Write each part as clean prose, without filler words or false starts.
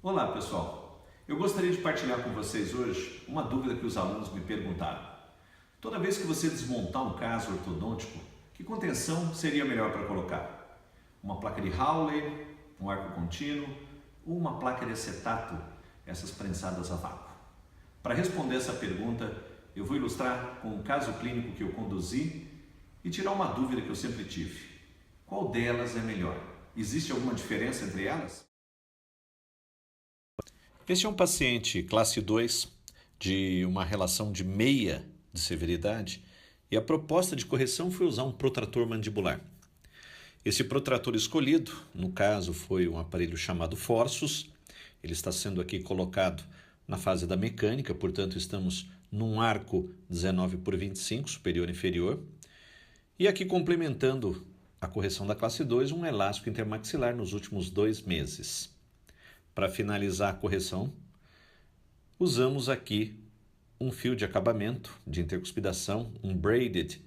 Olá pessoal, eu gostaria de partilhar com vocês hoje uma dúvida que os alunos me perguntaram. Toda vez que você desmontar um caso ortodôntico, que contenção seria melhor para colocar? Uma placa de Hawley, um arco contínuo ou uma placa de acetato, essas prensadas a vácuo? Para responder essa pergunta, eu vou ilustrar com um caso clínico que eu conduzi e tirar uma dúvida que eu sempre tive. Qual delas é melhor? Existe alguma diferença entre elas? Este é um paciente classe 2 de uma relação de meia de severidade e a proposta de correção foi usar um protrator mandibular. Esse protrator escolhido, no caso, foi um aparelho chamado Forsus. Ele está sendo aqui colocado na fase da mecânica, portanto estamos num arco 19/25, superior e inferior. E aqui complementando a correção da classe 2, um elástico intermaxilar nos últimos 2 meses. Para finalizar a correção, usamos aqui um fio de acabamento de intercuspidação, um braided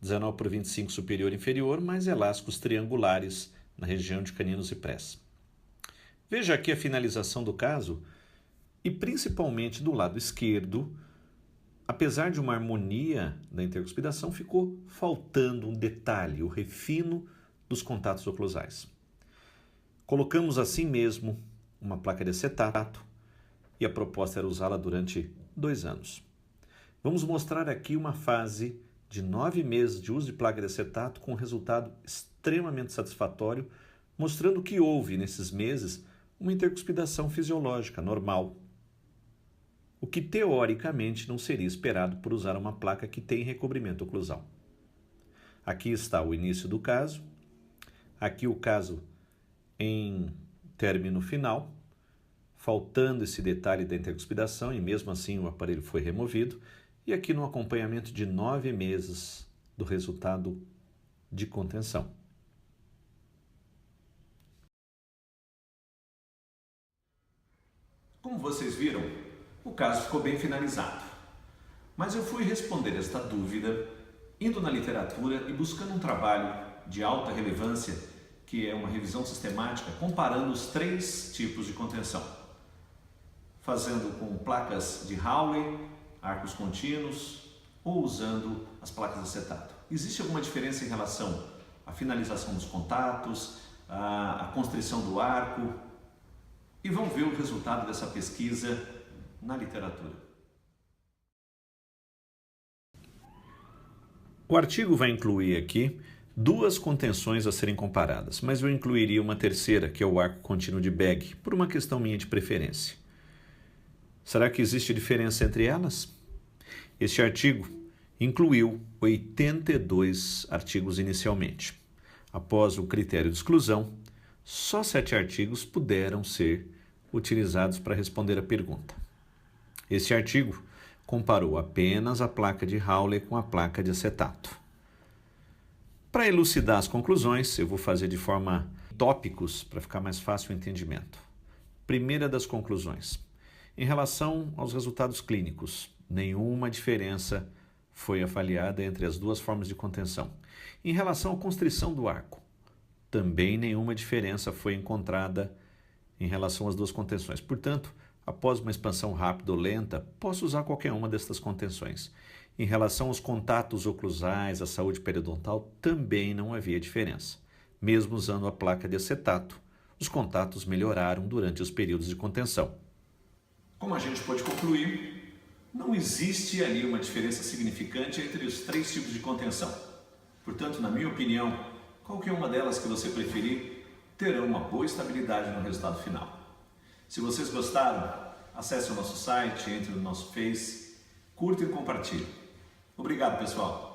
19/25 superior e inferior, mais elásticos triangulares na região de caninos e prés. Veja aqui a finalização do caso e principalmente do lado esquerdo, apesar de uma harmonia da intercuspidação, ficou faltando um detalhe, o refino dos contatos oclusais. Colocamos assim mesmo uma placa de acetato e a proposta era usá-la durante 2 anos. Vamos mostrar aqui uma fase de 9 meses de uso de placa de acetato com um resultado extremamente satisfatório, mostrando que houve nesses meses uma intercuspidação fisiológica normal, o que teoricamente não seria esperado por usar uma placa que tem recobrimento oclusal. Aqui está o início do caso, aqui o caso em término final, faltando esse detalhe da intercuspidação e mesmo assim o aparelho foi removido, e aqui no acompanhamento de 9 meses do resultado de contenção. Como vocês viram, o caso ficou bem finalizado. Mas eu fui responder esta dúvida indo na literatura e buscando um trabalho de alta relevância, que é uma revisão sistemática, comparando os 3 tipos de contenção. Fazendo com placas de Hawley, arcos contínuos ou usando as placas de acetato. Existe alguma diferença em relação à finalização dos contatos, à constrição do arco? E vamos ver o resultado dessa pesquisa na literatura. O artigo vai incluir aqui 2 contenções a serem comparadas, mas eu incluiria uma terceira, que é o arco contínuo de Begg, por uma questão minha de preferência. Será que existe diferença entre elas? Este artigo incluiu 82 artigos inicialmente. Após o critério de exclusão, só 7 artigos puderam ser utilizados para responder a pergunta. Este artigo comparou apenas a placa de Hawley com a placa de acetato. Para elucidar as conclusões, eu vou fazer de forma tópicos para ficar mais fácil o entendimento. Primeira das conclusões. Em relação aos resultados clínicos, nenhuma diferença foi avaliada entre as 2 formas de contenção. Em relação à constrição do arco, também nenhuma diferença foi encontrada em relação às 2 contenções. Portanto, após uma expansão rápida ou lenta, posso usar qualquer uma destas contenções. Em relação aos contatos oclusais, à saúde periodontal, também não havia diferença. Mesmo usando a placa de acetato, os contatos melhoraram durante os períodos de contenção. Como a gente pode concluir, não existe ali uma diferença significante entre os 3 tipos de contenção. Portanto, na minha opinião, qualquer uma delas que você preferir, terão uma boa estabilidade no resultado final. Se vocês gostaram, acesse o nosso site, entre no nosso Face, curta e compartilhe. Obrigado, pessoal!